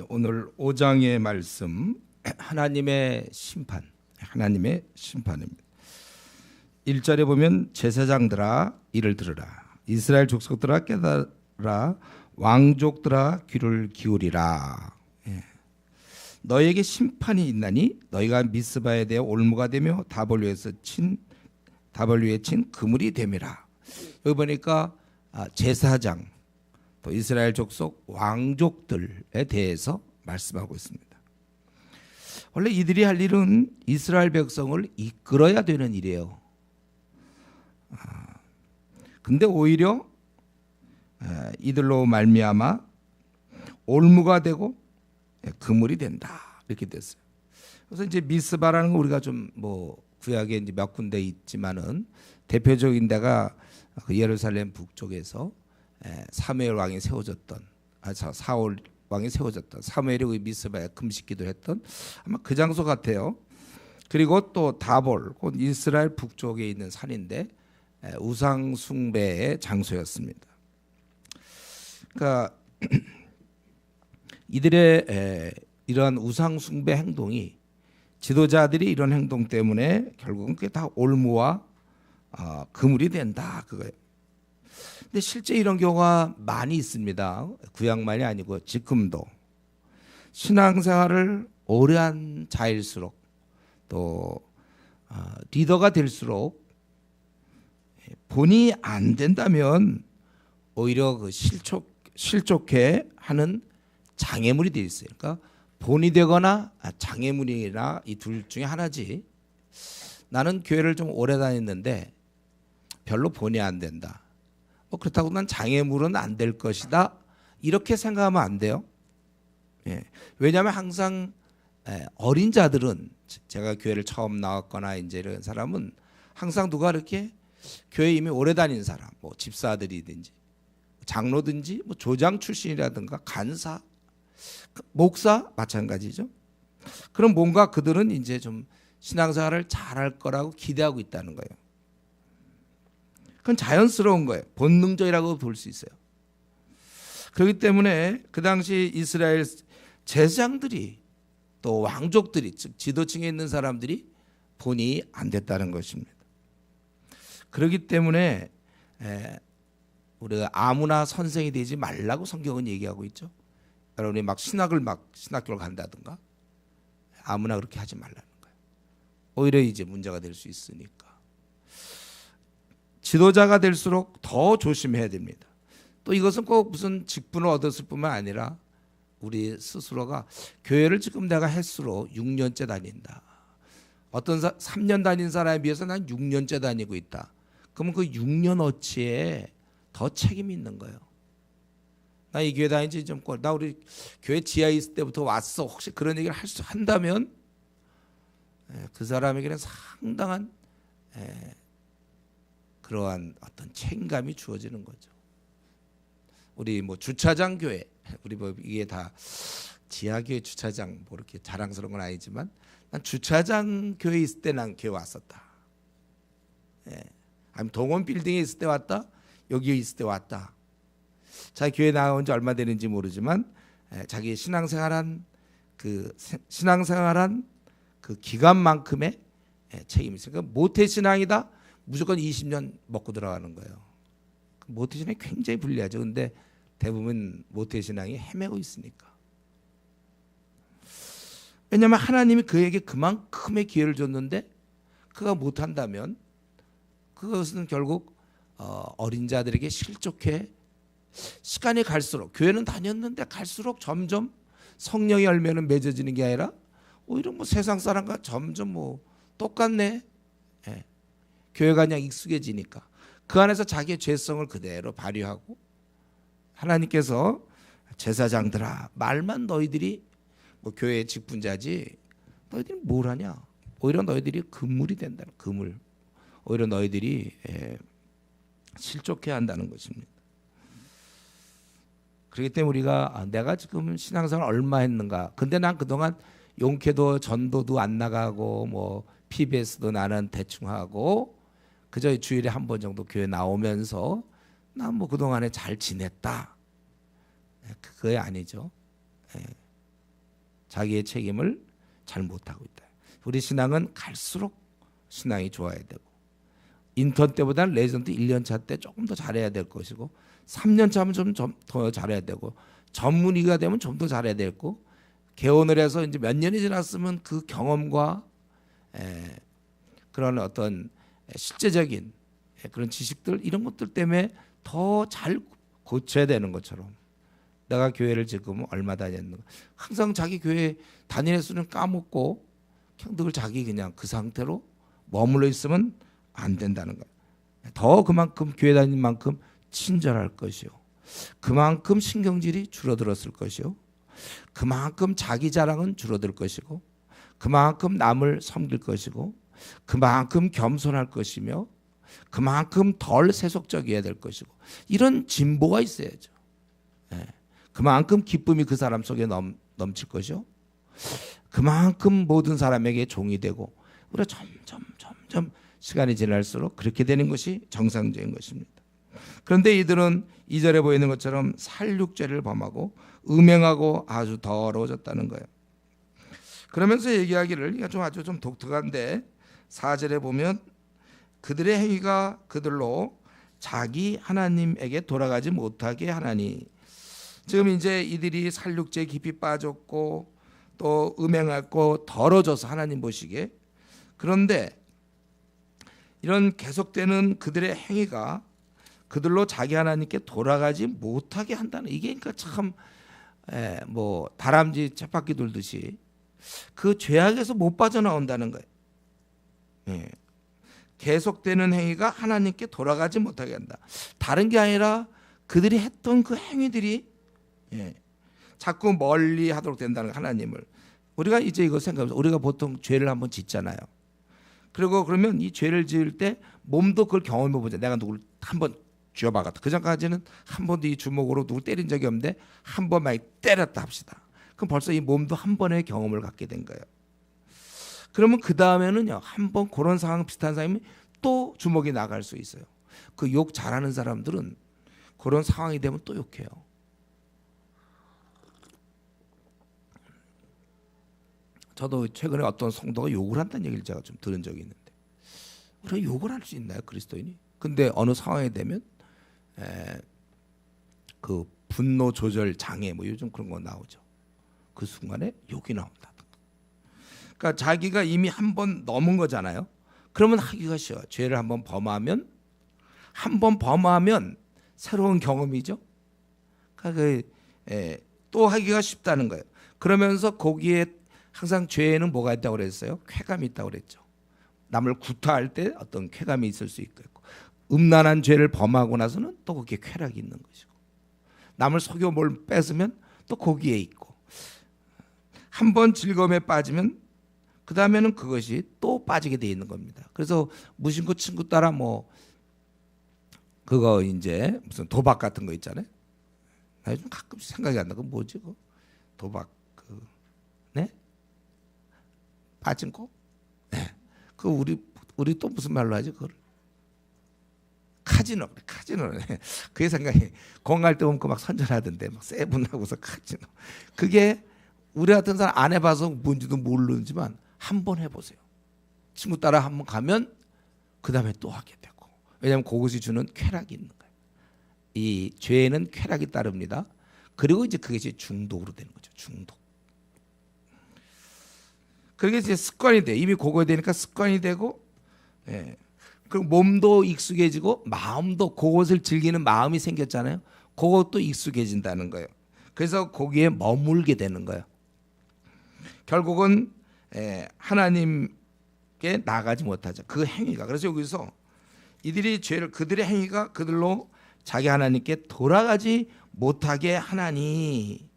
오늘 5장의 말씀, 하나님의 심판입니다. 1절에 보면 제사장들아 이를 들으라, 이스라엘 족속들아 깨달으라, 왕족들아 귀를 기울이라. 너에게 심판이 있나니 너희가 미스바에 대해 올무가 되며 다볼 위에 친 그물이 됨이라. 여기 보니까 제사장 또 이스라엘 족속 왕족들에 대해서 말씀하고 있습니다. 원래 이들이 할 일은 이스라엘 백성을 이끌어야 되는 일이에요. 근데 오히려 이들로 말미암아 올무가 되고 그물이 된다, 이렇게 됐어요. 그래서 이제 미스바라는 거 우리가 좀 구약에 이제 몇 군데 있지만은 대표적인 데가 그 예루살렘 북쪽에서 사무엘 왕이 세워졌던, 사울 왕이 세워졌던, 사무엘이 미스바에 금식기도를 했던 아마 그 장소 같아요. 그리고 또 다볼, 곧 이스라엘 북쪽에 있는 산인데 우상 숭배의 장소였습니다. 그러니까 이들의 이러한 우상 숭배 행동이, 지도자들이 이런 행동 때문에 결국은 그게 다 올무와 그물이 된다, 그거예요. 근데 실제 이런 경우가 많이 있습니다. 구약만이 아니고 지금도 신앙생활을 오래 한 자일수록 또 리더가 될수록 본이 안 된다면 오히려 그 실족해 하는 장애물이 되어 있어요. 그러니까 본이 되거나 장애물이나 이 둘 중에 하나지. 나는 교회를 좀 오래 다녔는데 별로 본이 안 된다, 그렇다고 난 장애물은 안 될 것이다, 이렇게 생각하면 안 돼요. 왜냐하면 항상 어린 자들은, 제가 교회를 처음 나왔거나 이제 이런 사람은 항상 누가 이렇게 교회 이미 오래 다닌 사람, 집사들이든지 장로든지 조장 출신이라든가 간사, 목사 마찬가지죠. 그럼 뭔가 그들은 이제 좀 신앙생활을 잘할 거라고 기대하고 있다는 거예요. 그건 자연스러운 거예요. 본능적이라고 볼 수 있어요. 그렇기 때문에 그 당시 이스라엘 제사장들이 또 왕족들이, 즉 지도층에 있는 사람들이 본이 안 됐다는 것입니다. 그렇기 때문에 우리가 아무나 선생이 되지 말라고 성경은 얘기하고 있죠. 여러분이 신학교를 간다든가 아무나 그렇게 하지 말라는 거예요. 오히려 이제 문제가 될 수 있으니까. 지도자가 될수록 더 조심해야 됩니다. 또 이것은 꼭 무슨 직분을 얻었을 뿐만 아니라 우리 스스로가 교회를 지금 내가 횟수로 6년째 다닌다, 어떤 3년 다닌 사람에 비해서 난 6년째 다니고 있다, 그러면 그 6년어치에 더 책임이 있는 거예요. 나 이 교회 다닌 지 좀 나 우리 교회 지하에 있을 때부터 왔어, 혹시 그런 얘기를 한다면 그 사람에게는 상당한 그러한 어떤 책임감이 주어지는 거죠. 우리 주차장 교회, 우리 이게 다 지하교회 주차장 이렇게 자랑스러운 건 아니지만 난 주차장 교회 있을 때 난 교회 왔었다. 아니면 동원 빌딩에 있을 때 왔다, 여기 있을 때 왔다. 자기 교회 나온 지 얼마 되는지 모르지만 자기 신앙생활한 그 기간만큼의 책임이 있으니까 모태신앙이다, 무조건 20년 먹고 들어가는 거예요. 모태신앙이 굉장히 불리하죠. 근데 대부분 모태신앙이 헤매고 있으니까. 왜냐하면 하나님이 그에게 그만큼의 기회를 줬는데 그가 못한다면 그것은 결국 어린 자들에게 실족해 시간이 갈수록, 교회는 다녔는데 갈수록 점점 성령의 열매는 맺어지는 게 아니라 오히려 세상 사람과 점점 똑같네. 교회가 그냥 익숙해지니까 그 안에서 자기의 죄성을 그대로 발휘하고, 하나님께서 제사장들아, 말만 너희들이 교회의 직분자지 너희들이 뭘 하냐, 오히려 너희들이 그물이 된다는, 그물, 오히려 너희들이 실족해야 한다는 것입니다. 그렇기 때문에 우리가 내가 지금 신앙생활 얼마 했는가, 근데 난 그동안 용케도 전도도 안 나가고 PBS도 나는 대충 하고 그저 주일에 한 번 정도 교회 나오면서 난 그동안에 잘 지냈다, 그게 아니죠. 자기의 책임을 잘 못하고 있다. 우리 신앙은 갈수록 신앙이 좋아야 되고, 인턴 때보다는 레전드 1년차 때 조금 더 잘해야 될 것이고, 3년차 하면 좀 더 잘해야 되고, 전문의가 되면 좀 더 잘해야 되고, 개원을 해서 이제 몇 년이 지났으면 그 경험과 그런 어떤 실제적인 그런 지식들, 이런 것들 때문에 더 잘 고쳐야 되는 것처럼, 내가 교회를 지금 얼마 다녔는가, 항상 자기 교회 다니는 수는 까먹고 그냥 늘 자기 그냥 그 상태로 머물러 있으면 안 된다는 거예요. 더 그만큼 교회 다니는 만큼 친절할 것이요, 그만큼 신경질이 줄어들었을 것이요, 그만큼 자기 자랑은 줄어들 것이고, 그만큼 남을 섬길 것이고, 그만큼 겸손할 것이며, 그만큼 덜 세속적이어야 될 것이고, 이런 진보가 있어야죠. 그만큼 기쁨이 그 사람 속에 넘칠 것이요, 그만큼 모든 사람에게 종이 되고, 우리가 점점 시간이 지날수록 그렇게 되는 것이 정상적인 것입니다. 그런데 이들은 2절에 보이는 것처럼 살육죄를 범하고 음행하고 아주 더러워졌다는 거예요. 그러면서 얘기하기를, 이게 아주 좀 독특한데, 4절에 보면 그들의 행위가 그들로 자기 하나님에게 돌아가지 못하게 하나니, 지금 이제 이들이 살육죄에 깊이 빠졌고 또 음행하고 더러워져서 하나님 보시기에, 그런데 이런 계속되는 그들의 행위가 그들로 자기 하나님께 돌아가지 못하게 한다는, 이게 그러니까 참 뭐 다람쥐 쳇바퀴 돌듯이 그 죄악에서 못 빠져나온다는 거예요. 계속되는 행위가 하나님께 돌아가지 못하게 한다. 다른 게 아니라 그들이 했던 그 행위들이 자꾸 멀리 하도록 된다는 거예요, 하나님을. 우리가 이제 이거 생각해보세요. 우리가 보통 죄를 한번 짓잖아요. 그리고 그러면 이 죄를 지을 때 몸도 그걸 경험해 보자. 내가 누구를 한번 쥐어박았다. 그 전까지는 한 번도 이 주먹으로 누구 때린 적이 없는데 한 번 많이 때렸다 합시다. 그럼 벌써 이 몸도 한 번의 경험을 갖게 된 거예요. 그러면 그 다음에는요, 한 번 그런 상황 비슷한 사람이 또 주먹이 나갈 수 있어요. 그 욕 잘하는 사람들은 그런 상황이 되면 또 욕해요. 저도 최근에 어떤 성도가 욕을 한다는 얘기를 제가 좀 들은 적이 있는데, 우리가 욕을 할 수 있나요, 그리스도인이? 근데 어느 상황이 되면 그 분노 조절 장애 뭐 요즘 그런 거 나오죠. 그 순간에 욕이 나온다. 그러니까 자기가 이미 한 번 넘은 거잖아요. 그러면 하기가 쉬워요. 죄를 한 번 범하면 새로운 경험이죠. 그러니까 또 하기가 쉽다는 거예요. 그러면서 거기에 항상 죄에는 뭐가 있다고 그랬어요? 쾌감이 있다고 그랬죠. 남을 구타할 때 어떤 쾌감이 있을 수 있고, 음란한 죄를 범하고 나서는 또 거기에 쾌락이 있는 것이고, 남을 속여 뭘 뺏으면 또 거기에 있고, 한 번 즐거움에 빠지면 그 다음에는 그것이 또 빠지게 돼 있는 겁니다. 그래서 무심코 친구 따라 뭐 그거 이제 무슨 도박 같은 거 있잖아요. 나 요즘 가끔씩 생각이 안 나. 그 뭐지? 그 도박 빠진 거? 그 우리 또 무슨 말로 하지 그걸? 카지노. 그게 생각이, 공갈 때 보면 그 막 선전하던데, 막 세븐하고서 카지노. 그게 우리 같은 사람 안 해봐서 뭔지도 모르지만 한번 해보세요. 친구 따라 한번 가면 그 다음에 또 하게 되고, 왜냐하면 그것이 주는 쾌락이 있는 거예요. 이 죄에는 쾌락이 따릅니다. 그리고 이제 그것이 중독으로 되는 거죠. 중독. 그게 이제 습관이 돼. 이미 그거에 되니까 습관이 되고, 그 몸도 익숙해지고 마음도 그것을 즐기는 마음이 생겼잖아요. 그것도 익숙해진다는 거예요. 그래서 거기에 머물게 되는 거예요. 결국은 하나님께 나가지 못하죠. 그 행위가. 그래서 여기서 이들이 그들의 행위가 그들로 자기 하나님께 돌아가지 못하게 하나니,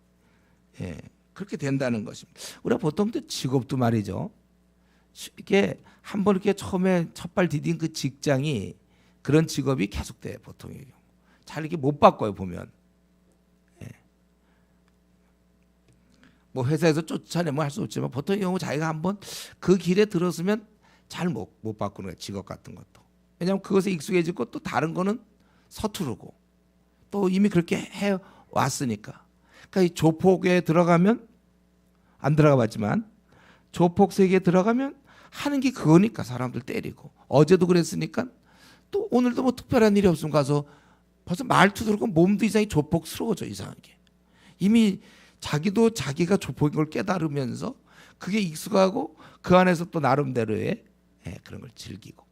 그렇게 된다는 것입니다. 우리가 보통 직업도 말이죠. 이렇게 한번 이렇게 처음에 첫발 디딘 그 직장이 그런 직업이 계속돼, 보통의 경우. 잘 이렇게 못 바꿔요, 보면. 뭐 회사에서 쫓아내면 할 수 없지만 보통의 경우 자기가 한번 그 길에 들었으면 잘 못 바꾸는 거예요, 직업 같은 것도. 왜냐하면 그것에 익숙해지고 또 다른 거는 서투르고 또 이미 그렇게 해 왔으니까. 그러니까 이 조폭에 들어가면 안 들어가 봤지만 조폭 세계에 들어가면 하는 게 그거니까 사람들 때리고 어제도 그랬으니까 또 오늘도 뭐 특별한 일이 없으면 가서 벌써 말투 들고 몸도 이상히 조폭스러워져 이상하게 이미 자기도 자기가 조폭인 걸 깨달으면서 그게 익숙하고 그 안에서 또 나름대로의 그런 걸 즐기고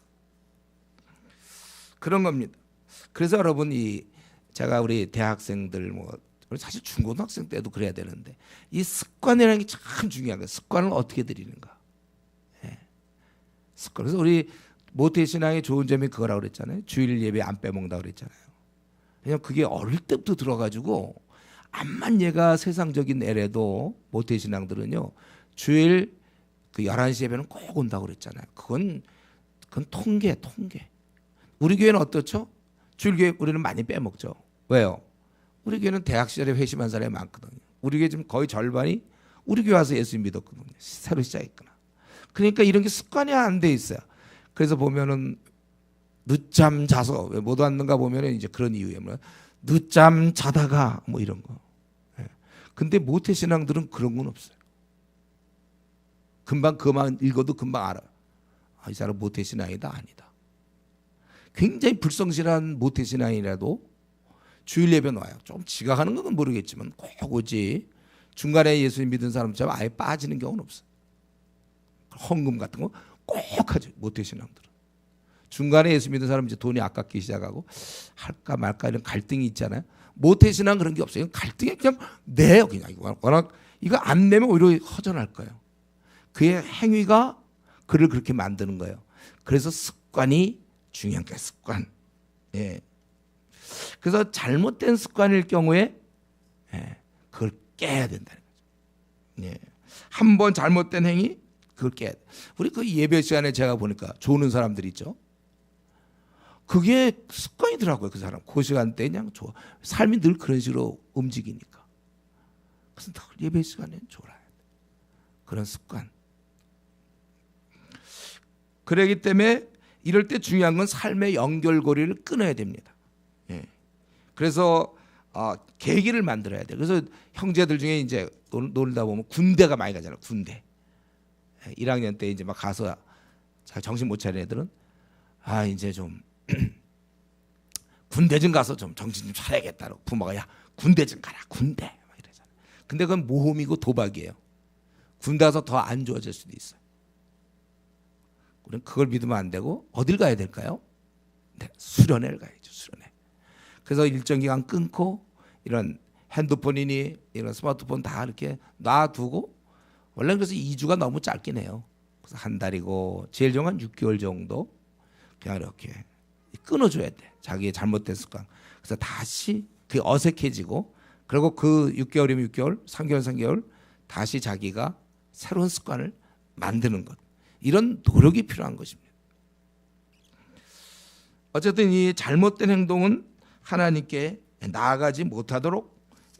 그런 겁니다. 그래서 여러분 제가 우리 대학생들 사실 중고등학생 때도 그래야 되는데 이 습관이라는 게 참 중요한 거예요. 습관을 어떻게 들이는가. 습관. 그래서 우리 모태신앙의 좋은 점이 그거라고 그랬잖아요. 주일 예배 안 빼먹는다고 그랬잖아요. 왜냐면 그게 어릴 때부터 들어가지고 암만 얘가 세상적인 애래도 모태신앙들은요. 주일 그 11시 예배는 꼭 온다고 그랬잖아요. 그건 통계. 우리 교회는 어떻죠? 주일교회 우리는 많이 빼먹죠. 왜요? 우리 교회는 대학 시절에 회심한 사람이 많거든요. 우리 교회 지금 거의 절반이 우리 교회 와서 예수 믿었거든요. 새로 시작했구나. 그러니까 이런 게 습관이 안 돼 있어요. 그래서 보면은 늦잠 자서 왜 못 왔는가 보면은 이제 그런 이유에 늦잠 자다가 뭐 이런 거. 근데 모태신앙들은 그런 건 없어요. 금방 그만 읽어도 금방 알아. 이 사람 모태신앙이다 아니다. 굉장히 불성실한 모태신앙이라도 주일 예배 와요. 좀 지각하는 건 모르겠지만 꼭 오지. 중간에 예수님 믿은 사람처럼 아예 빠지는 경우는 없어요. 헌금 같은 거 꼭 하죠. 모태신앙들은. 중간에 예수 믿는 사람은 이제 돈이 아깝기 시작하고 할까 말까 이런 갈등이 있잖아요. 모태신앙 그런 게 없어요. 갈등이 그냥 내요. 그냥 워낙 이거 안 내면 오히려 허전할 거예요. 그의 행위가 그를 그렇게 만드는 거예요. 그래서 습관이 중요한 거예요. 습관. 그래서 잘못된 습관일 경우에 그걸 깨야 된다는 거죠. 한번 잘못된 행위 그걸 깨야 돼. 우리 그 예배 시간에 제가 보니까 조는 사람들 있죠. 그게 습관이더라고요. 그 사람 그 시간대 그냥 좋아. 삶이 늘 그런 식으로 움직이니까. 그래서 늘 예배 시간에는 졸아야 돼. 그런 습관. 그러기 때문에 이럴 때 중요한 건 삶의 연결고리를 끊어야 됩니다. 그래서 계기를 만들어야 돼. 그래서 형제들 중에 이제 놀다 보면 군대가 많이 가잖아요. 군대. 1학년 때 이제 막 가서 정신 못 차리는 애들은 이제 좀 군대 좀 가서 좀 정신 좀 차려야겠다고 부모가 야 군대 좀 가라 군대 막 이러잖아요. 근데 그건 모험이고 도박이에요. 군대 가서 더 안 좋아질 수도 있어요. 우리는 그걸 믿으면 안 되고 어딜 가야 될까요? 수련회를 가야죠. 수련회. 그래서 일정 기간 끊고 이런 핸드폰이니 이런 스마트폰 다 이렇게 놔두고 원래 그래서 2주가 너무 짧긴 해요. 그래서 한 달이고 제일 좋은 건 6개월 정도 그냥 이렇게 끊어줘야 돼. 자기의 잘못된 습관. 그래서 다시 그게 어색해지고 그리고 그 6개월이면 6개월, 3개월, 3개월 다시 자기가 새로운 습관을 만드는 것. 이런 노력이 필요한 것입니다. 어쨌든 이 잘못된 행동은 하나님께 나아가지 못하도록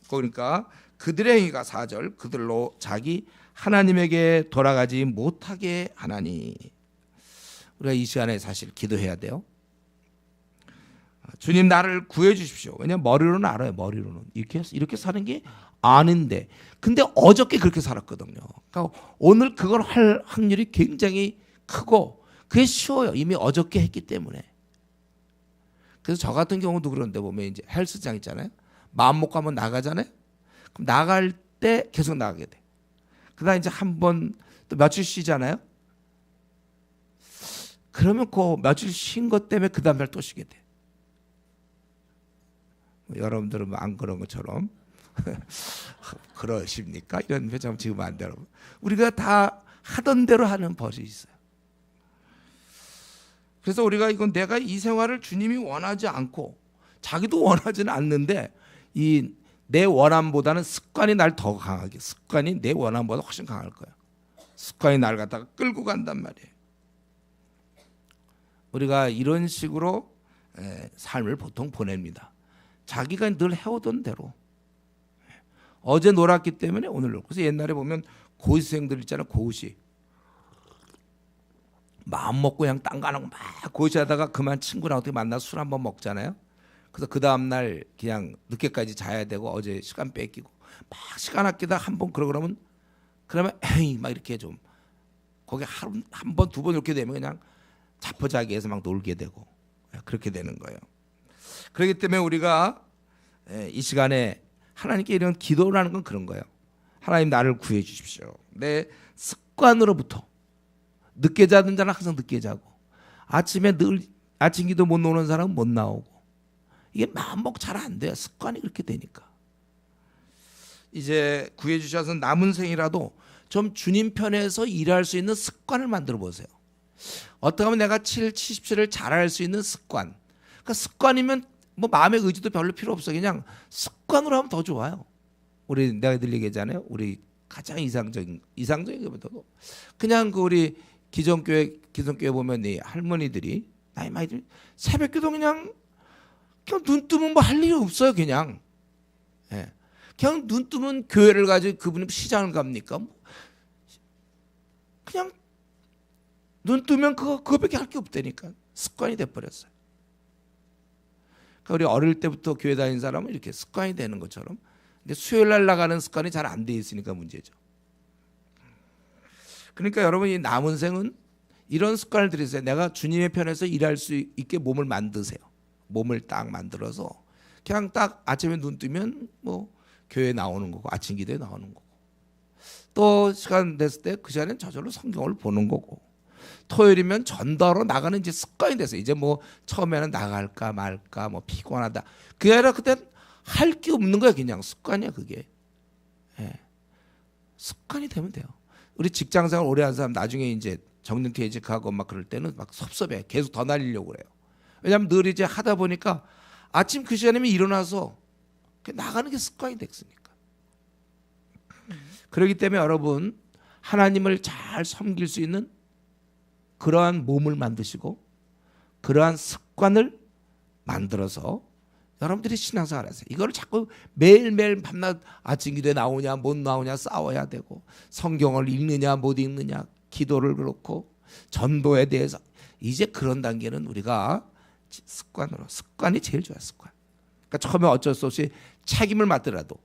그러니까 그들의 행위가 4절 그들로 자기 하나님에게 돌아가지 못하게 하나니 우리가 이 시간에 사실 기도해야 돼요. 주님 나를 구해 주십시오. 왜냐하면 머리로는 알아요. 머리로는 이렇게 사는 게 아는데 근데 어저께 그렇게 살았거든요. 그러니까 오늘 그걸 할 확률이 굉장히 크고 그게 쉬워요. 이미 어저께 했기 때문에. 그래서 저 같은 경우도 그런데 보면 이제 헬스장 있잖아요. 마음 먹고 한번 나가잖아요. 그럼 나갈 때 계속 나가게 돼. 그다음 이제 한번 또 며칠 쉬잖아요. 그러면 그 며칠 쉰 것 때문에 그 다음 날 또 쉬게 돼. 여러분들은 안 그런 것처럼 그러십니까? 이런 표정 지금 안 돼요. 우리가 다 하던 대로 하는 버릇이 있어요. 그래서 우리가 이건 내가 이 생활을 주님이 원하지 않고 자기도 원하지는 않는데 이 내 원함보다는 습관이 날 더 강하게 습관이 내 원함보다 훨씬 강할 거야. 습관이 날 갖다가 끌고 간단 말이에요. 우리가 이런 식으로 삶을 보통 보냅니다. 자기가 늘 해오던 대로 어제 놀았기 때문에 오늘 놀고. 그래서 옛날에 보면 고시생들 있잖아요. 고시 마음 먹고 그냥 딴 거 안 하고 막 고시하다가 그만 친구랑 어떻게 만나서 술 한번 먹잖아요. 그래서 그 다음날 그냥 늦게까지 자야 되고 어제 시간 뺏기고 막 시간 아끼다 한번 그러면 그러면 에이 막 이렇게 좀 거기 한 번, 두 번 이렇게 되면 그냥 자포자기해서 막 놀게 되고 그렇게 되는 거예요. 그렇기 때문에 우리가 이 시간에 하나님께 이런 기도를 하는 건 그런 거예요. 하나님 나를 구해 주십시오. 내 습관으로부터 늦게 자는 자는 항상 늦게 자고 아침에 늘 아침 기도 못 오는 사람은 못 나오고 이게 마음먹 잘 안 돼요. 습관이 그렇게 되니까. 이제 구해 주셔서 남은 생이라도 좀 주님 편에서 일할 수 있는 습관을 만들어 보세요. 어떻게 하면 내가 77을 잘할 수 있는 습관. 그러니까 습관이면 뭐 마음의 의지도 별로 필요 없어. 그냥 습관으로 하면 더 좋아요. 우리 내가 늘 얘기하잖아요. 우리 가장 이상적인 것보다도 그냥 그 우리 기존교회 보면 이 할머니들이 나이 많이 들 새벽기도 그냥 눈 뜨면 뭐 할 일이 없어요. 그냥 그냥 눈 뜨면 교회를 가지고 그분이 시장을 갑니까? 그냥 눈 뜨면 그거밖에 할 게 없다니까. 습관이 돼버렸어요. 그러니까 우리 어릴 때부터 교회 다니는 사람은 이렇게 습관이 되는 것처럼 근데 수요일 날 나가는 습관이 잘 안 돼 있으니까 문제죠. 그러니까 여러분 이 남은 생은 이런 습관을 들이세요. 내가 주님의 편에서 일할 수 있게 몸을 만드세요. 몸을 딱 만들어서 그냥 딱 아침에 눈 뜨면 뭐 교회 나오는 거고 아침 기도에 나오는 거고 또 시간 됐을 때 그 시간엔 저절로 성경을 보는 거고 토요일이면 전도하러 나가는 이제 습관이 됐어요. 이제 뭐 처음에는 나갈까 말까 뭐 피곤하다. 그게 아니라 그땐 할 게 없는 거야. 그냥 습관이야 그게. 습관이 되면 돼요. 우리 직장생활 오래 한 사람 나중에 이제 정년퇴직하고 막 그럴 때는 막 섭섭해. 계속 더 날리려고 그래요. 왜냐하면 늘 이제 하다 보니까 아침 그 시간이면 일어나서 나가는 게 습관이 됐으니까. 그렇기 때문에 여러분 하나님을 잘 섬길 수 있는 그러한 몸을 만드시고 그러한 습관을 만들어서 여러분들이 신앙생활 하세요. 이걸 자꾸 매일매일 밤낮 아침 기도에 나오냐 못 나오냐 싸워야 되고 성경을 읽느냐 못 읽느냐 기도를 그렇고 전도에 대해서 이제 그런 단계는 우리가 습관이 제일 좋아요. 습관. 그러니까 처음에 어쩔 수 없이 책임을 맡더라도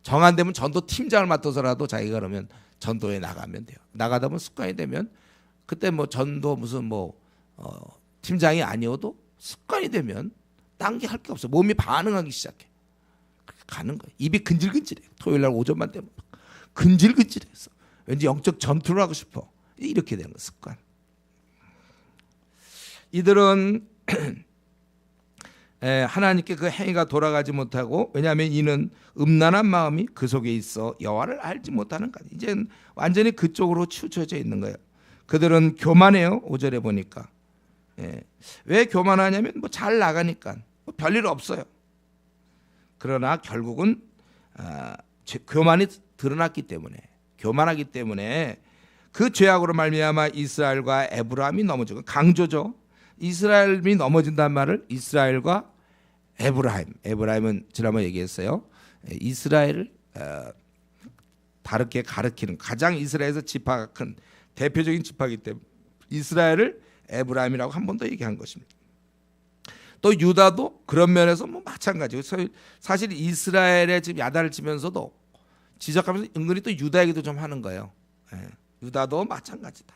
정 안 되면 전도 팀장을 맡아서라도 자기가 그러면 전도에 나가면 돼요. 나가다 보면 습관이 되면 그때 뭐 전도 무슨 팀장이 아니어도 습관이 되면 딴 게 할 게 없어. 몸이 반응하기 시작해. 가는 거예요. 입이 근질근질해. 토요일 날 오전만 되면 근질근질해서 왠지 영적 전투를 하고 싶어. 이렇게 되는 거 습관. 이들은 하나님께 그 행위가 돌아가지 못하고 왜냐하면 이는 음란한 마음이 그 속에 있어 여호와를 알지 못하는 것. 이제는 완전히 그쪽으로 치우쳐져 있는 거예요. 그들은 교만해요. 5절에 보니까. 왜 교만하냐면 뭐 잘 나가니까 뭐 별일 없어요. 그러나 결국은 교만이 드러났기 때문에 교만하기 때문에 그 죄악으로 말미암아 이스라엘과 에브라임이 넘어지고 강조죠. 이스라엘이 넘어진다는 말을 이스라엘과 에브라임은 지난번에 얘기했어요. 이스라엘을 다르게 가리키는 가장 이스라엘에서 지파가 큰 대표적인 지파이기 때문에 이스라엘을 에브라임이라고 한 번 더 얘기한 것입니다. 또 유다도 그런 면에서 뭐 마찬가지고 사실 이스라엘에 지금 야단을 치면서도 지적하면서 은근히 또 유다 얘기도 좀 하는 거예요. 유다도 마찬가지다.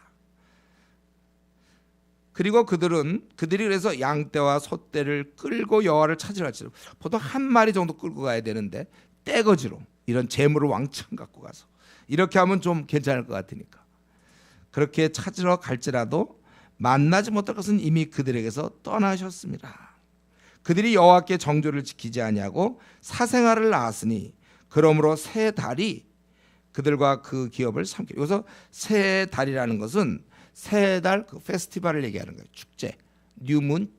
그리고 그들이 그래서 양떼와 소떼를 끌고 여호와를 찾으러 갈지로 보통 한 마리 정도 끌고 가야 되는데 떼거지로 이런 재물을 왕창 갖고 가서 이렇게 하면 좀 괜찮을 것 같으니까 그렇게 찾으러 갈지라도 만나지 못할 것은 이미 그들에게서 떠나셨습니다. 그들이 여호와께 정조를 지키지 아니하고 사생활을 낳았으니 그러므로 새 달이 그들과 그 기업을 삼켜. 여기서 새 달이라는 것은 새 달 그 페스티벌을 얘기하는 거예요. 축제, 뉴문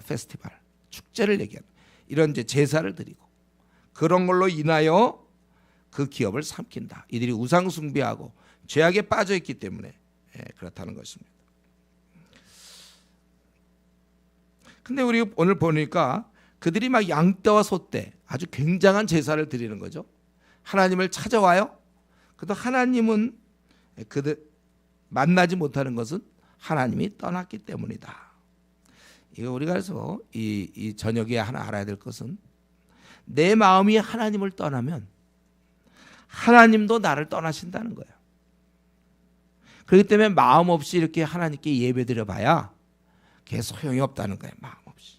페스티벌, 축제를 얘기하는 이런 이제 제사를 드리고 그런 걸로 인하여 그 기업을 삼킨다. 이들이 우상 숭배하고 죄악에 빠져 있기 때문에 그렇다는 것입니다. 근데 우리 오늘 보니까 그들이 막 양떼와 소떼 아주 굉장한 제사를 드리는 거죠. 하나님을 찾아와요. 그래도 하나님은 그들 만나지 못하는 것은 하나님이 떠났기 때문이다. 이거 우리가 그래서 이 저녁에 하나 알아야 될 것은 내 마음이 하나님을 떠나면 하나님도 나를 떠나신다는 거예요. 그렇기 때문에 마음 없이 이렇게 하나님께 예배드려봐야 그게 소용이 없다는 거예요. 마음 없이.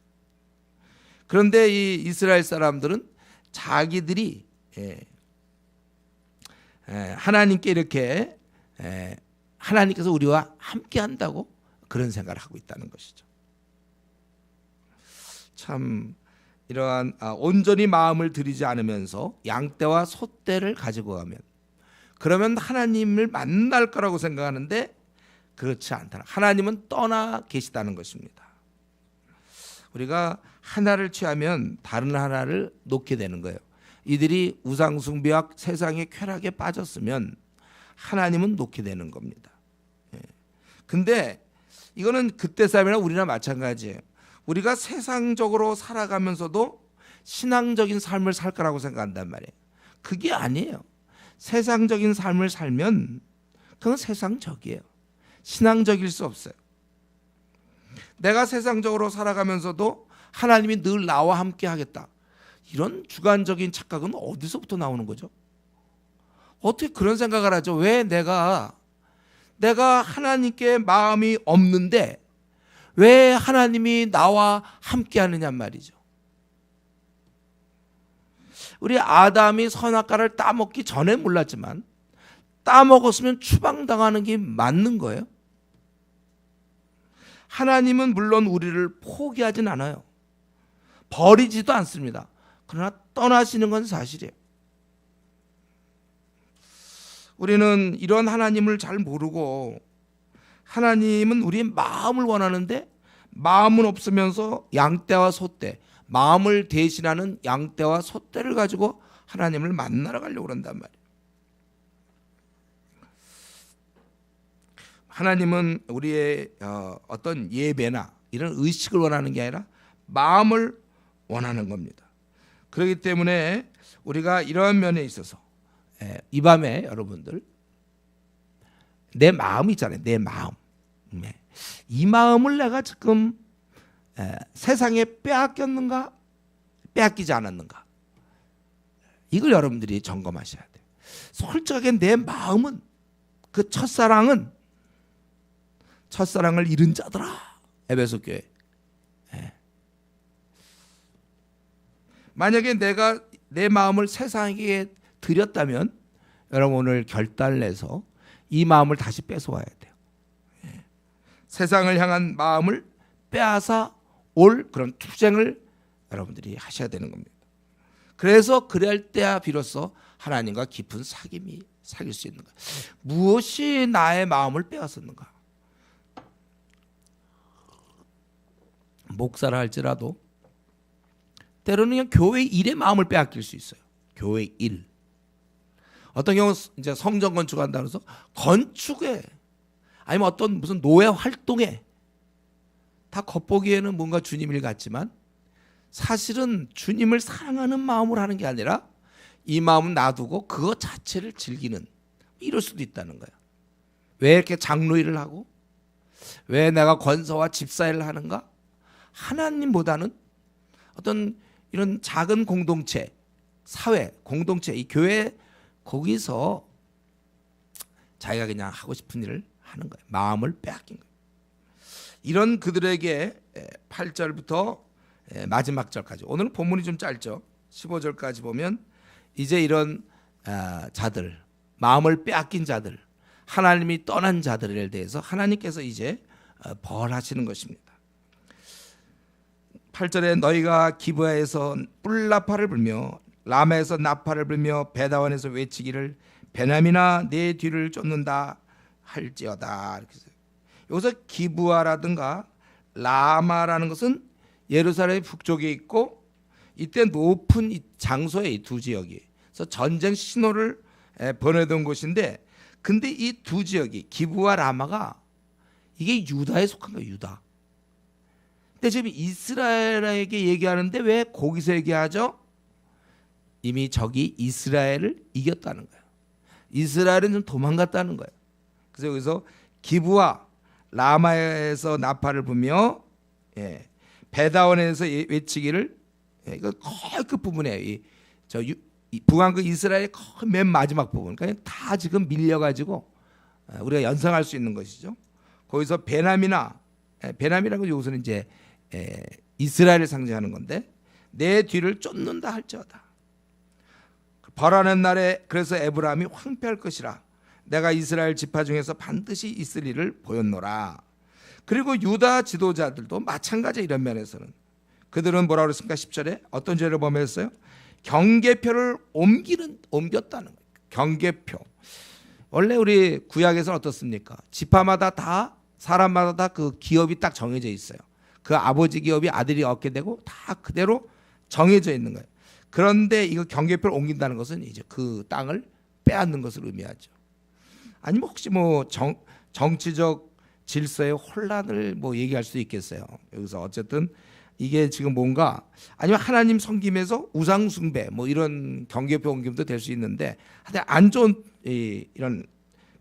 그런데 이 이스라엘 사람들은 자기들이 하나님께 이렇게 하나님께서 우리와 함께 한다고 그런 생각을 하고 있다는 것이죠. 참 이러한 온전히 마음을 들이지 않으면서 양떼와 소떼를 가지고 가면 그러면 하나님을 만날 거라고 생각하는데 그렇지 않다. 하나님은 떠나 계시다는 것입니다. 우리가 하나를 취하면 다른 하나를 놓게 되는 거예요. 이들이 우상숭배와 세상의 쾌락에 빠졌으면 하나님은 놓게 되는 겁니다. 근데 이거는 그때 사람이나 우리나 마찬가지예요. 우리가 세상적으로 살아가면서도 신앙적인 삶을 살 거라고 생각한단 말이에요. 그게 아니에요. 세상적인 삶을 살면 그건 세상적이에요. 신앙적일 수 없어요. 내가 세상적으로 살아가면서도 하나님이 늘 나와 함께 하겠다. 이런 주관적인 착각은 어디서부터 나오는 거죠? 어떻게 그런 생각을 하죠? 왜 내가 하나님께 마음이 없는데 왜 하나님이 나와 함께 하느냐 말이죠. 우리 아담이 선악과를 따먹기 전에 몰랐지만 따먹었으면 추방당하는 게 맞는 거예요. 하나님은 물론 우리를 포기하진 않아요. 버리지도 않습니다. 그러나 떠나시는 건 사실이에요. 우리는 이런 하나님을 잘 모르고 하나님은 우리의 마음을 원하는데 마음은 없으면서 양떼와 소떼, 마음을 대신하는 양떼와 소떼를 가지고 하나님을 만나러 가려고 그런단 말이에요. 하나님은 우리의 어떤 예배나 이런 의식을 원하는 게 아니라 마음을 원하는 겁니다. 그렇기 때문에 우리가 이러한 면에 있어서 이 밤에 여러분들 내 마음 있잖아요. 내 마음. 이 마음을 내가 지금 세상에 빼앗겼는가 빼앗기지 않았는가 이걸 여러분들이 점검하셔야 돼요. 솔직하게 내 마음은 그 첫사랑을 잃은 자더라. 에베소 교회. 만약에 내가 내 마음을 세상에게 드렸다면 여러분 오늘 결단을 내서 이 마음을 다시 뺏어와야 돼요. 세상을 향한 마음을 빼앗아 올 그런 투쟁을 여러분들이 하셔야 되는 겁니다. 그래서 그럴 때야 비로소 하나님과 깊은 사귐이 사귈 수 있는 거예요. 무엇이 나의 마음을 빼앗았는가? 목사를 할지라도 때로는 그냥 교회 일에 마음을 빼앗길 수 있어요. 교회 일. 어떤 경우 이제 성전 건축한다 그래서 건축에 아니면 어떤 무슨 노예 활동에 다 겉보기에는 뭔가 주님 일 같지만 사실은 주님을 사랑하는 마음으로 하는 게 아니라 이 마음은 놔두고 그것 자체를 즐기는 이럴 수도 있다는 거예요. 왜 이렇게 장로 일을 하고 왜 내가 권사와 집사일을 하는가? 하나님보다는 어떤 이런 작은 공동체, 사회, 공동체, 이 교회 거기서 자기가 그냥 하고 싶은 일을 하는 거예요. 마음을 빼앗긴 거예요. 이런 그들에게 8절부터 마지막 절까지 오늘은 본문이 좀 짧죠. 15절까지 보면 이제 이런 자들, 마음을 빼앗긴 자들, 하나님이 떠난 자들에 대해서 하나님께서 이제 벌하시는 것입니다. 8절에 너희가 기브야에서 뿔나파를 불며 라마에서 나파를 불며 베다원에서 외치기를 베냐민아 내 뒤를 쫓는다 할지어다. 여기서 기브야라든가 라마라는 것은 예루살렘 북쪽에 있고 이때 높은 장소에 이 두 지역이 그래서 전쟁 신호를 보내던 곳인데 근데 이 두 지역이 기브와 라마가 이게 유다에 속한 거예요. 유다. 근데 지금 이스라엘에게 얘기하는데 왜 거기서 얘기하죠? 이미 적이 이스라엘을 이겼다는 거예요. 이스라엘은 좀 도망갔다는 거예요. 그래서 여기서 기브와 라마에서 나팔을 불며 베다원에서 외치기를 이거 거의 끝부분에 북한 그 이스라엘의 맨 마지막 부분 그러니까 다 지금 밀려가지고 우리가 연상할 수 있는 것이죠. 거기서 베남이라는 건 여기서는 이제 이스라엘을 상징하는 건데, 내 뒤를 쫓는다 할지어다. 벌하는 날에 그래서 에브라임이 황폐할 것이라. 내가 이스라엘 지파 중에서 반드시 있을 일을 보였노라. 그리고 유다 지도자들도 마찬가지 이런 면에서는 그들은 뭐라고 그랬습니까? 10절에 어떤 죄를 범했어요? 경계표를 옮겼다는 거예요. 경계표. 원래 우리 구약에서는 어떻습니까? 지파마다 다 사람마다 다 그 기업이 딱 정해져 있어요. 그 아버지 기업이 아들이 얻게 되고 다 그대로 정해져 있는 거예요. 그런데 이거 경계표를 옮긴다는 것은 이제 그 땅을 빼앗는 것을 의미하죠. 아니면 혹시 뭐 정치적 질서의 혼란을 뭐 얘기할 수도 있겠어요. 여기서 어쨌든 이게 지금 뭔가, 아니면 하나님 섬김에서 우상 숭배 뭐 이런 경계표 옮김도 될 수 있는데, 하여튼 안 좋은 이런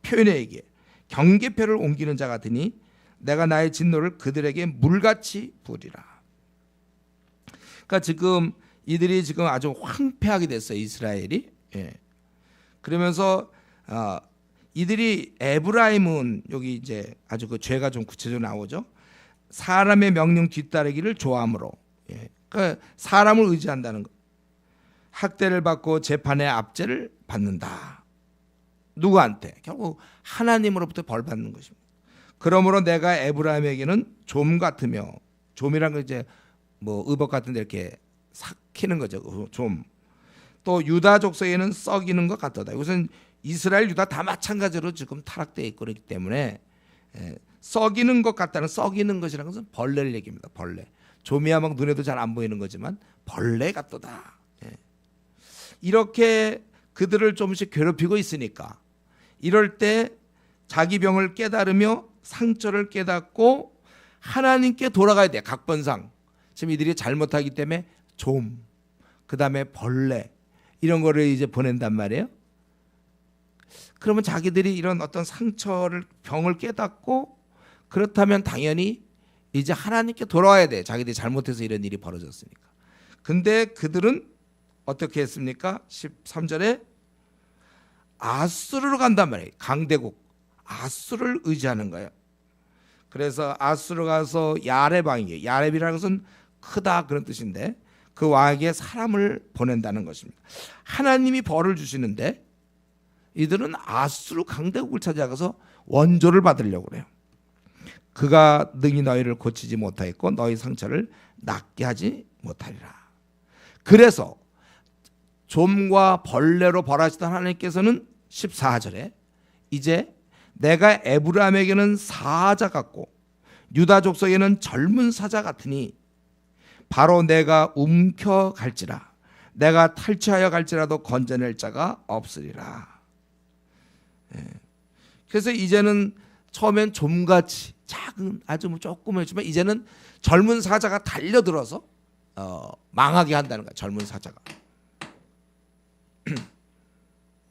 표현에 의해 경계표를 옮기는 자 같으니 내가 나의 진노를 그들에게 물같이 부으리라. 그러니까 지금 이들이 지금 아주 황폐하게 됐어요, 이스라엘이. 그러면서 이들이, 에브라임은 여기 이제 아주 그 죄가 좀 구체적으로 나오죠. 사람의 명령 뒤따르기를 좋아함으로, 그러니까 사람을 의지한다는 것. 학대를 받고 재판의 압제를 받는다. 누구한테? 결국 하나님으로부터 벌 받는 것입니다. 그러므로 내가 에브라임에게는 좀 같으며, 좀이란 건 이제 뭐 의복 같은데 이렇게 삭히는 거죠. 좀. 또 유다 족속에는 썩이는 것 같도다. 이것은 이스라엘 유다 다 마찬가지로 지금 타락되어 있고 그렇기 때문에, 썩이는 것 같다는, 썩이는 것이라는 것은 벌레를 얘기합니다. 벌레. 좀이야 막 눈에도 잘 안 보이는 거지만 벌레 같도다. 이렇게 그들을 조금씩 괴롭히고 있으니까, 이럴 때 자기 병을 깨달으며 상처를 깨닫고 하나님께 돌아가야 돼. 각본상 지금 이들이 잘못하기 때문에 좀, 그 다음에 벌레, 이런 거를 이제 보낸단 말이에요. 그러면 자기들이 이런 어떤 상처를, 병을 깨닫고, 그렇다면 당연히 이제 하나님께 돌아와야 돼. 자기들이 잘못해서 이런 일이 벌어졌으니까. 근데 그들은 어떻게 했습니까? 13절에 아수르로 간단 말이에요. 강대국 아수르를 의지하는 거예요. 그래서 아수르 가서 야렙왕이에요. 야렙이라는 것은 크다 그런 뜻인데, 그 왕에게 사람을 보낸다는 것입니다. 하나님이 벌을 주시는데 이들은 아수르 강대국을 찾아가서 원조를 받으려고 그래요. 그가 능히 너희를 고치지 못하였고 너희 상처를 낫게 하지 못하리라. 그래서 좀과 벌레로 벌하시던 하나님께서는 14절에 이제 내가 에브라임에게는 사자 같고 유다 족속에는 젊은 사자 같으니 바로 내가 움켜갈지라. 내가 탈취하여 갈지라도 건져낼 자가 없으리라. 그래서 이제는 처음엔 좀같이 작은, 아주 조그맣지만 이제는 젊은 사자가 달려들어서 망하게 한다는 거야. 젊은 사자가.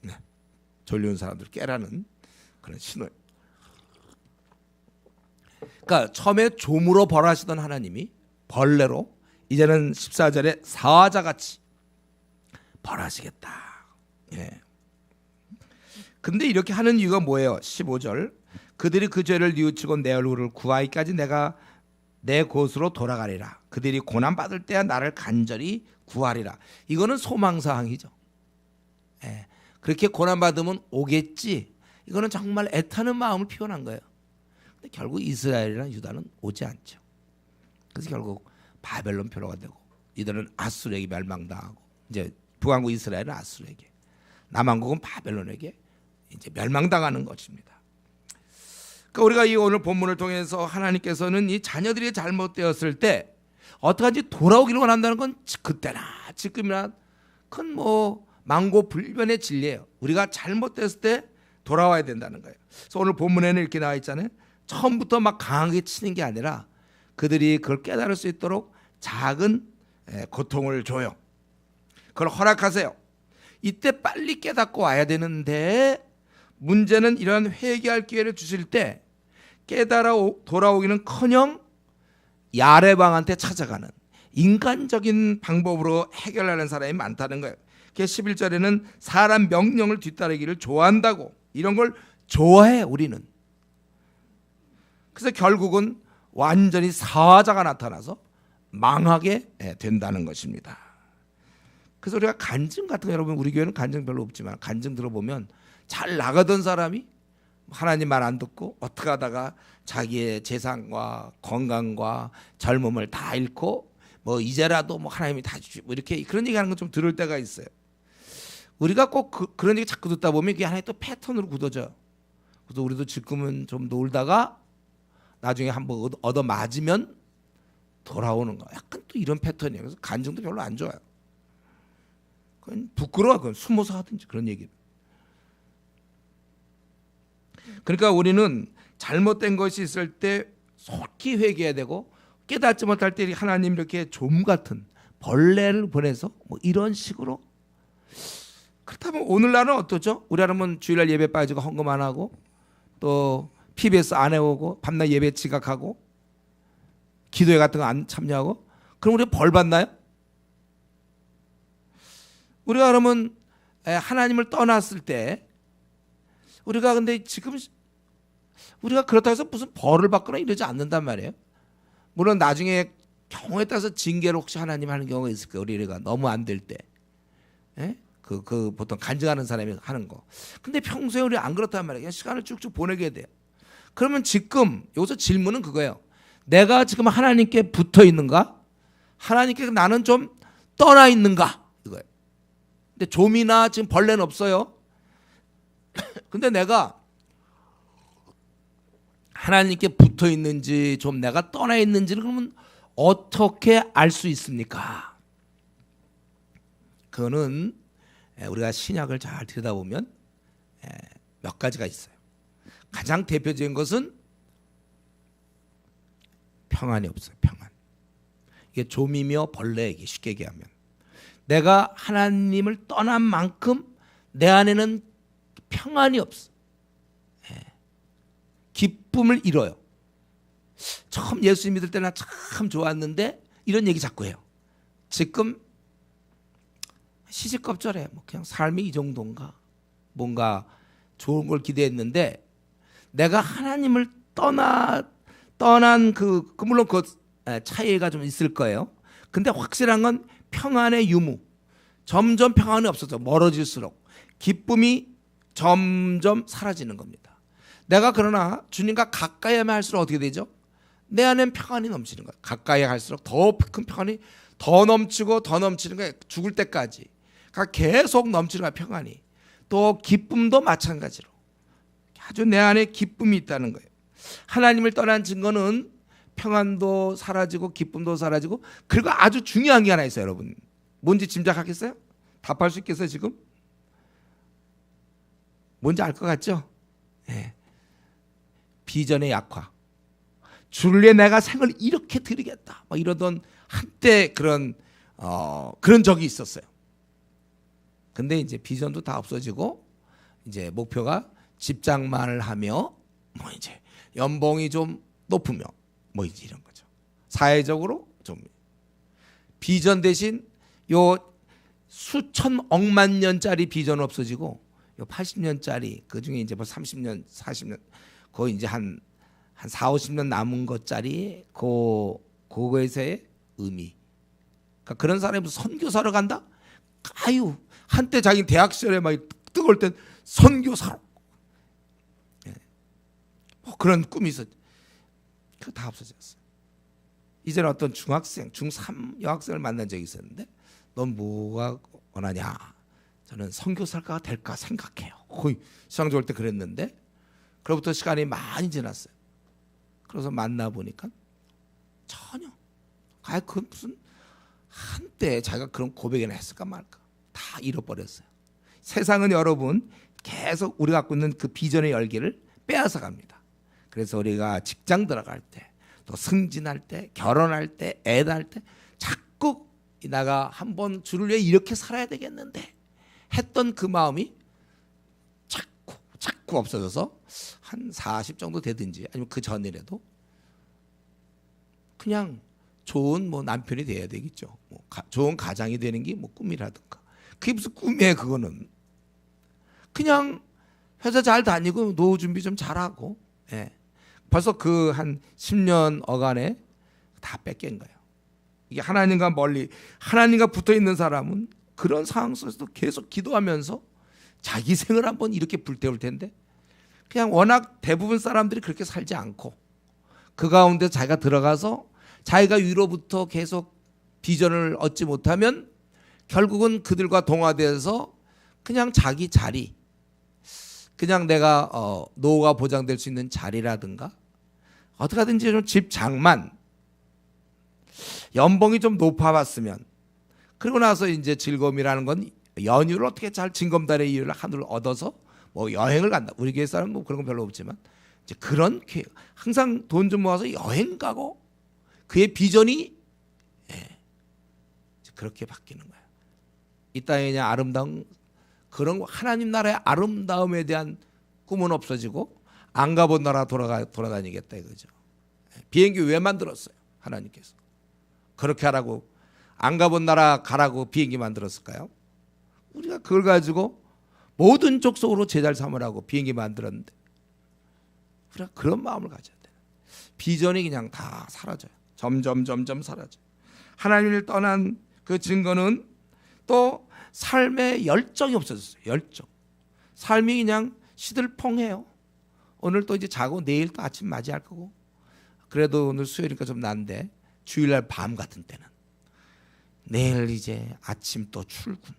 네. 졸려온 사람들 깨라는 그런 신호예요. 그러니까 처음에 좀으로 벌하시던 하나님이 벌레로 이제는 14절에 사자같이 벌하시겠다. 예. 근데 이렇게 하는 이유가 뭐예요? 15절. 그들이 그 죄를 뉘우치고 내 얼굴을 구하기까지 내가 내 곳으로 돌아가리라. 그들이 고난받을 때야 나를 간절히 구하리라. 이거는 소망사항이죠. 예. 그렇게 고난받으면 오겠지. 이거는 정말 애타는 마음을 표현한 거예요. 근데 결국 이스라엘이나 유다는 오지 않죠. 그래서 결국 바벨론 표로가 되고, 이들은 아수르에게 멸망당하고, 이제 북왕국 이스라엘은 아수르에게, 남왕국은 바벨론에게 이제 멸망당하는 것입니다. 그러니까 우리가 이 오늘 본문을 통해서 하나님께서는 이 자녀들이 잘못되었을 때 어떡하지 돌아오기를 원한다는 건 그때나 지금이나 큰 뭐 망고불변의 진리예요. 우리가 잘못됐을 때 돌아와야 된다는 거예요. 그래서 오늘 본문에는 이렇게 나와 있잖아요. 처음부터 막 강하게 치는 게 아니라 그들이 그걸 깨달을 수 있도록 작은 고통을 줘요. 그걸 허락하세요. 이때 빨리 깨닫고 와야 되는데, 문제는 이런 회개할 기회를 주실 때 깨달아 돌아오기는커녕 야레방한테 찾아가는 인간적인 방법으로 해결하는 사람이 많다는 거예요. 11절에는 사람 명령을 뒤따르기를 좋아한다고, 이런 걸 좋아해 우리는. 그래서 결국은 완전히 사자가 나타나서 망하게 된다는 것입니다. 그래서 우리가 간증 같은 거, 여러분 우리 교회는 간증 별로 없지만 간증 들어보면 잘 나가던 사람이 하나님 말 안 듣고 어떻게 하다가 자기의 재산과 건강과 젊음을 다 잃고 뭐 이제라도 뭐 하나님이 다 주시 뭐 이렇게 그런 얘기하는 건 좀 들을 때가 있어요. 우리가 꼭 그런 얘기 자꾸 듣다 보면 그게 하나의 또 패턴으로 굳어져요. 그래서 우리도 지금은 좀 놀다가 나중에 한번 얻어 맞으면 돌아오는 거. 약간 또 이런 패턴이에요. 그래서 간증도 별로 안 좋아요. 그건 부끄러워. 그건 숨어서 하든지 그런 얘기를. 그러니까 우리는 잘못된 것이 있을 때 속히 회개해야 되고, 깨닫지 못할 때 하나님 이렇게 좀 같은 벌레를 보내서 뭐 이런 식으로. 그렇다면 오늘날은 어떠죠? 우리 하나님은 주일날 예배 빠지고 헌금 안 하고 또 PBS 안 해오고 밤낮 예배 지각하고 기도회 같은 거 안 참여하고, 그럼 우리가 벌 받나요? 우리가 그러면 하나님을 떠났을 때 우리가 근데 지금 우리가 그렇다고 해서 무슨 벌을 받거나 이러지 않는단 말이에요. 물론 나중에 경우에 따라서 징계를 혹시 하나님 하는 경우가 있을 거예요. 우리가 너무 안 될 때. 그 보통 간증하는 사람이 하는 거. 근데 평소에 우리 안 그렇단 말이에요. 그냥 시간을 쭉쭉 보내게 돼요. 그러면 지금 여기서 질문은 그거예요. 내가 지금 하나님께 붙어 있는가? 하나님께 나는 좀 떠나 있는가? 이거예요. 근데 좀이나 지금 벌레는 없어요. 근데 내가 하나님께 붙어 있는지 좀 내가 떠나 있는지를 그러면 어떻게 알 수 있습니까? 그거는 우리가 신약을 잘 들여다보면 몇 가지가 있어요. 가장 대표적인 것은 평안이 없어요. 평안. 이게 좀이며 벌레에게 쉽게 얘기하면 내가 하나님을 떠난 만큼 내 안에는 평안이 없어. 기쁨을 잃어요. 처음 예수 믿을 때는 참 좋았는데 이런 얘기 자꾸 해요. 지금 시시껍절해. 뭐 그냥 삶이 이 정도인가? 뭔가 좋은 걸 기대했는데 내가 하나님을 떠난 물론 그 차이가 좀 있을 거예요. 근데 확실한 건 평안의 유무. 점점 평안이 없어져. 멀어질수록 기쁨이 점점 사라지는 겁니다. 내가 그러나 주님과 가까이 하면 할수록 어떻게 되죠? 내 안엔 평안이 넘치는 거예요. 가까이 할수록 더 큰 평안이 더 넘치고 더 넘치는 거예요. 죽을 때까지. 그러니까 계속 넘치는 거예요. 평안이. 또 기쁨도 마찬가지로. 아주 내 안에 기쁨이 있다는 거예요. 하나님을 떠난 증거는 평안도 사라지고 기쁨도 사라지고, 그리고 아주 중요한 게 하나 있어요. 여러분 뭔지 짐작하겠어요? 답할 수 있겠어요 지금? 뭔지 알 것 같죠? 네. 비전의 약화. 주를 위해 내가 생을 이렇게 드리겠다 막 이러던 한때 그런 적이 있었어요. 근데 이제 비전도 다 없어지고 이제 목표가 집장만을 하며 뭐 이제 연봉이 좀 높으며 뭐 이제 이런 거죠. 사회적으로 좀 비전 대신 요 수천 억만 년짜리 비전 없어지고 요 80년짜리 그중에 이제 뭐 30년 40년 거의 이제 한 4, 50년 남은 것짜리 그거에서의 의미. 그러니까 그런 사람이 무슨 선교사로 간다? 아유, 한때 자기 대학 시절에 막 뜨거울 땐 선교사로. 뭐 그런 꿈이 있었. 그거 다 없어졌어요. 이제는 어떤 중학생, 중3 여학생을 만난 적이 있었는데 넌 뭐가 원하냐? 저는 선교사가 될까 생각해요. 거의 시장 좋을 때 그랬는데 그로부터 시간이 많이 지났어요. 그래서 만나보니까 전혀 그 무슨 한때 자기가 그런 고백이나 했을까 말까 다 잃어버렸어요. 세상은 여러분 계속 우리가 갖고 있는 그 비전의 열기를 빼앗아 갑니다. 그래서 우리가 직장 들어갈 때, 또 승진할 때, 결혼할 때, 애 낳을 때 자꾸 내가 한번 주를 위해 이렇게 살아야 되겠는데 했던 그 마음이 자꾸 없어져서 한 40 정도 되든지 아니면 그 전이라도 그냥 좋은 뭐 남편이 돼야 되겠죠. 뭐 좋은 가장이 되는 게 뭐 꿈이라든가. 그게 무슨 꿈이에요? 그거는 그냥 회사 잘 다니고 노후 준비 좀 잘하고, 예. 벌써 그 한 10년 어간에 다 뺏긴 거예요. 이게 하나님과 멀리, 하나님과 붙어 있는 사람은 그런 상황 속에서도 계속 기도하면서 자기 생을 한번 이렇게 불태울 텐데, 그냥 워낙 대부분 사람들이 그렇게 살지 않고 그 가운데 자기가 들어가서 자기가 위로부터 계속 비전을 얻지 못하면 결국은 그들과 동화돼서 그냥 자기 자리, 그냥 내가 노후가 보장될 수 있는 자리라든가 어떻게 하든지 좀 집 장만, 연봉이 좀 높아봤으면, 그리고 나서 이제 즐거움이라는 건 연휴를 어떻게 잘 징검다리의 이유를 하늘 얻어서 뭐 여행을 간다. 우리 교회 사람은 뭐 그런 건 별로 없지만 이제 그런 계획, 항상 돈 좀 모아서 여행 가고, 그의 비전이 그렇게 바뀌는 거예요. 이 땅에 그냥 아름다운 그런 하나님 나라의 아름다움에 대한 꿈은 없어지고 안 가본 나라 돌아다니겠다 이거죠. 비행기 왜 만들었어요? 하나님께서 그렇게 하라고, 안 가본 나라 가라고 비행기 만들었을까요? 우리가 그걸 가지고 모든 족속으로 제자를 삼으라고 비행기 만들었는데, 우리가 그런 마음을 가져야 돼요. 비전이 그냥 다 사라져요. 점점 사라져요. 하나님을 떠난 그 증거는 또 삶의 열정이 없어졌어요. 열정. 삶이 그냥 시들펑해요. 오늘 또 이제 자고 내일 또 아침 맞이할 거고, 그래도 오늘 수요일이니까 좀 난데 주일날 밤 같은 때는 내일 이제 아침 또 출근.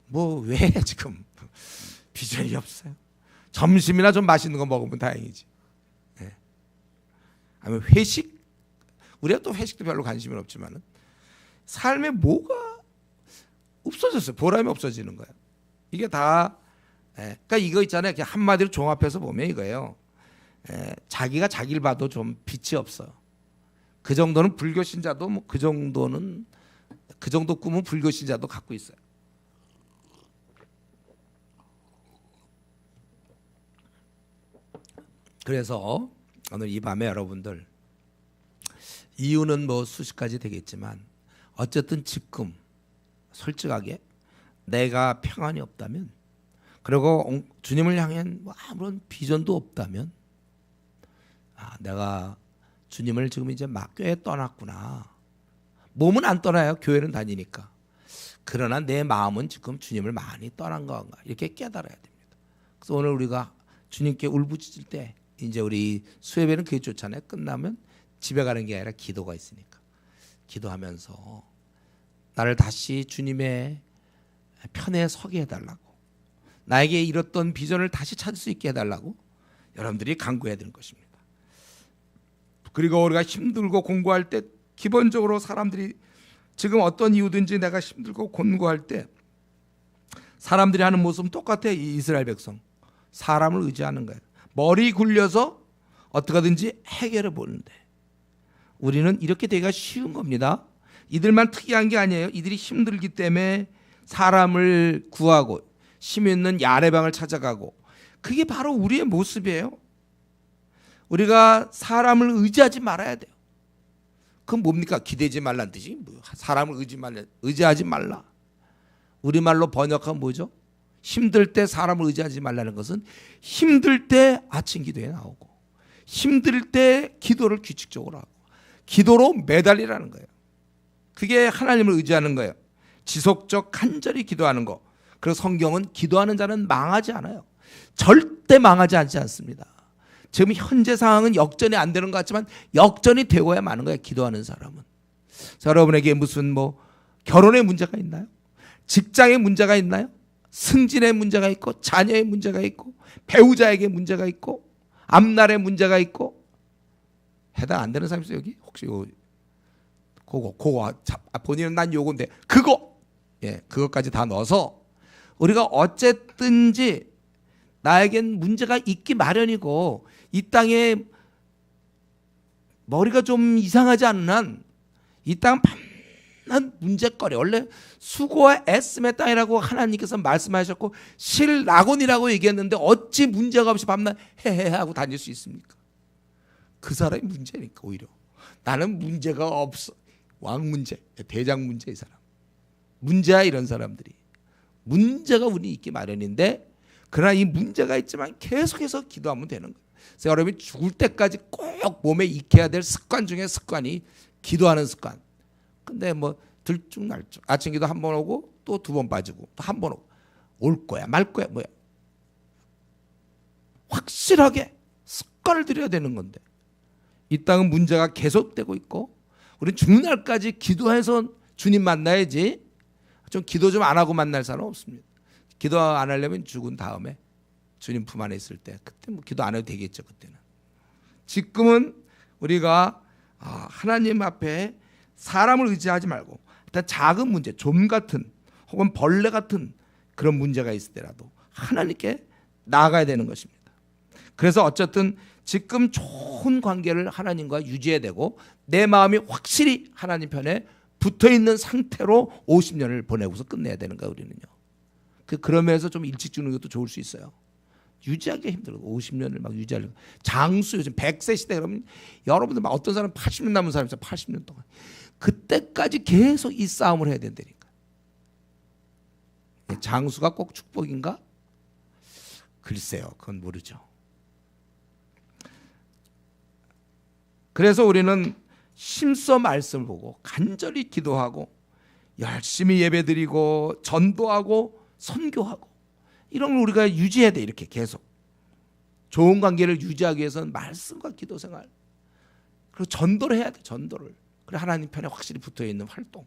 뭐 왜 지금 비전이 없어요? 점심이나 좀 맛있는 거 먹으면 다행이지. 네. 아니면 회식, 우리가 또 회식도 별로 관심이 없지만은 삶에 뭐가 없어졌어요. 보람이 없어지는 거예요. 이게 다, 그러니까 이거 있잖아요. 그냥 한마디로 종합해서 보면 이거예요. 자기가 자기를 봐도 좀 빛이 없어. 그 정도는 불교 신자도 뭐 그 정도는, 그 정도 꿈은 불교 신자도 갖고 있어요. 그래서 오늘 이 밤에 여러분들, 이유는 뭐 수십 가지 되겠지만 어쨌든 지금 솔직하게 내가 평안이 없다면, 그리고 주님을 향한 뭐 아무런 비전도 없다면, 내가 주님을 지금 이제 막 교회 떠났구나. 몸은 안 떠나요. 교회는 다니니까. 그러나 내 마음은 지금 주님을 많이 떠난 건가, 이렇게 깨달아야 됩니다. 그래서 오늘 우리가 주님께 울부짖을 때, 이제 우리 수요예배는 그게 좋잖아요. 끝나면 집에 가는 게 아니라 기도가 있으니까 기도하면서 나를 다시 주님의 편에 서게 해달라고, 나에게 잃었던 비전을 다시 찾을 수 있게 해달라고 여러분들이 간구해야 되는 것입니다. 그리고 우리가 힘들고 공부할 때, 기본적으로 사람들이 지금 어떤 이유든지 내가 힘들고 공부할 때 사람들이 하는 모습은 똑같아요. 이 이스라엘 백성, 사람을 의지하는 거예요. 머리 굴려서 어떻게 하든지 해결해 보는데, 우리는 이렇게 되기가 쉬운 겁니다. 이들만 특이한 게 아니에요. 이들이 힘들기 때문에 사람을 구하고 힘 있는 야레방을 찾아가고, 그게 바로 우리의 모습이에요. 우리가 사람을 의지하지 말아야 돼요. 그건 뭡니까? 기대지 말라는 뜻이, 사람을 의지하지 말라. 우리말로 번역하면 뭐죠? 힘들 때 사람을 의지하지 말라는 것은, 힘들 때 아침 기도에 나오고, 힘들 때 기도를 규칙적으로 하고, 기도로 매달리라는 거예요. 그게 하나님을 의지하는 거예요. 지속적 간절히 기도하는 거. 그래서 성경은 기도하는 자는 망하지 않아요. 절대 망하지 않습니다. 지금 현재 상황은 역전이 안 되는 것 같지만 역전이 되고야 마는 거예요. 기도하는 사람은. 여러분에게 무슨 뭐 결혼의 문제가 있나요? 직장의 문제가 있나요? 승진의 문제가 있고, 자녀의 문제가 있고, 배우자에게 문제가 있고, 앞날의 문제가 있고, 해당 안 되는 사람 있어요 여기? 혹시 그거 본인은 난 요건데 그거, 그것까지 다 넣어서 우리가 어쨌든지 나에겐 문제가 있기 마련이고, 이 땅에 머리가 좀 이상하지 않는 한 이 땅은 밤낮 문제거리, 원래 수고와 애씀의 땅이라고 하나님께서 말씀하셨고 실낙원이라고 얘기했는데 어찌 문제가 없이 밤낮 해하고 다닐 수 있습니까? 그 사람이 문제니까. 오히려 나는 문제가 없어, 왕 문제, 대장 문제. 이 사람 문제야. 이런 사람들이 문제가 우리 있기 마련인데, 그러나 이 문제가 있지만 계속해서 기도하면 되는 거예요. 그래서 여러분이 죽을 때까지 꼭 몸에 익혀야 될 습관 중에 습관이 기도하는 습관. 근데 뭐 들쭉날쭉 아침 기도 한 번 오고 또 두 번 빠지고 또 한 번 오고 올 거야 말 거야 뭐야. 확실하게 습관을 들여야 되는 건데 이 땅은 문제가 계속되고 있고 우리는 죽는 날까지 기도해서 주님 만나야지. 좀 기도 좀 안 하고 만날 사람은 없습니다. 기도 안 하려면 죽은 다음에 주님 품 안에 있을 때 그때 뭐 기도 안 해도 되겠죠. 그때는. 지금은 우리가 하나님 앞에 사람을 의지하지 말고 일단 작은 문제, 좀 같은 혹은 벌레 같은 그런 문제가 있을 때라도 하나님께 나아가야 되는 것입니다. 그래서 어쨌든 지금 좋은 관계를 하나님과 유지해야 되고 내 마음이 확실히 하나님 편에 붙어있는 상태로 50년을 보내고서 끝내야 되는 거예요. 우리는요. 그러면서 좀 일찍 죽는 것도 좋을 수 있어요. 유지하기 힘들고 50년을 막 유지하려고. 장수 요즘 100세 시대 그러면 여러분들 막 어떤 사람 80년 남은 사람 있어요. 80년 동안. 그때까지 계속 이 싸움을 해야 된다니까. 장수가 꼭 축복인가? 글쎄요. 그건 모르죠. 그래서 우리는 힘써 말씀을 보고 간절히 기도하고 열심히 예배드리고 전도하고 선교하고 이런 걸 우리가 유지해야 돼. 이렇게 계속 좋은 관계를 유지하기 위해서는 말씀과 기도 생활 그리고 전도를 해야 돼. 전도를. 그래 하나님 편에 확실히 붙어있는 활동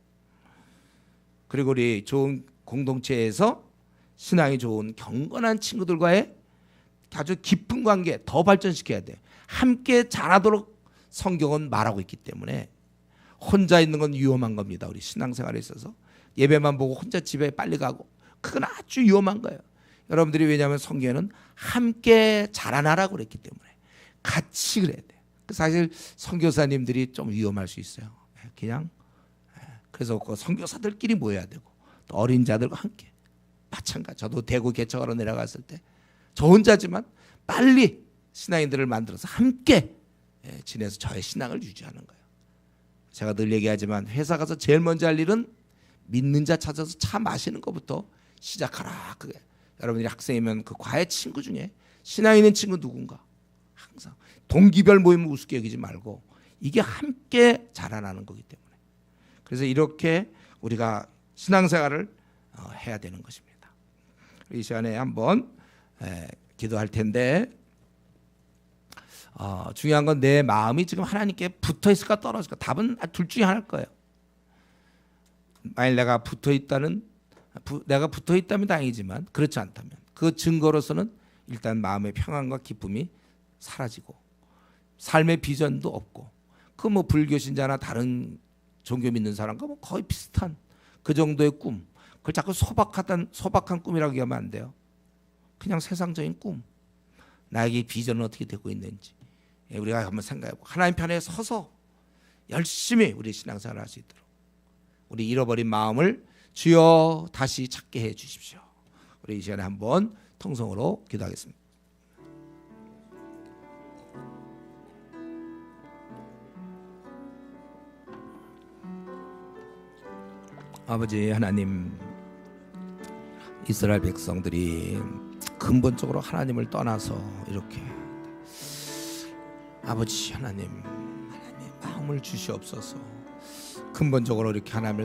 그리고 우리 좋은 공동체에서 신앙이 좋은 경건한 친구들과의 아주 깊은 관계 더 발전시켜야 돼. 함께 자라도록 성경은 말하고 있기 때문에 혼자 있는 건 위험한 겁니다. 우리 신앙생활에 있어서 예배만 보고 혼자 집에 빨리 가고 그건 아주 위험한 거예요. 여러분들이 왜냐하면 성경에는 함께 자라나라고 그랬기 때문에 같이 그래야 돼요. 사실 선교사님들이 좀 위험할 수 있어요. 그냥 그래서 그 선교사들끼리 모여야 되고 또 어린 자들과 함께 마찬가지. 저도 대구 개척하러 내려갔을 때 저 혼자지만 빨리 신앙인들을 만들어서 함께 지내서 저의 신앙을 유지하는 거예요. 제가 늘 얘기하지만 회사 가서 제일 먼저 할 일은 믿는 자 찾아서 차 마시는 것부터 시작하라. 그게 여러분들이 학생이면 그 과외 친구 중에 신앙 있는 친구 누군가 항상 동기별 모임을 우습게 여기지 말고 이게 함께 자라나는 거기 때문에 그래서 이렇게 우리가 신앙생활을 해야 되는 것입니다. 이 시간에 한번 기도할 텐데 중요한 건 내 마음이 지금 하나님께 붙어 있을까 떨어질까 답은 둘 중에 하나일 거예요. 만일 내가 붙어 있다면 다행이지만 그렇지 않다면 그 증거로서는 일단 마음의 평안과 기쁨이 사라지고 삶의 비전도 없고 그 뭐 불교 신자나 다른 종교 믿는 사람과 뭐 거의 비슷한 그 정도의 꿈 그걸 자꾸 소박한 꿈이라고 얘기하면 안 돼요. 그냥 세상적인 꿈 나에게 비전은 어떻게 되고 있는지 우리가 한번 생각해보고 하나님 편에 서서 열심히 우리 신앙생활을 할 수 있도록 우리 잃어버린 마음을 주여 다시 찾게 해 주십시오. 우리 이 시간에 한번 통성으로 기도하겠습니다. 아버지 하나님 이스라엘 백성들이 근본적으로 하나님을 떠나서 이렇게 아버지 하나님 마음을 주시옵소서. 근본적으로 이렇게 하나님을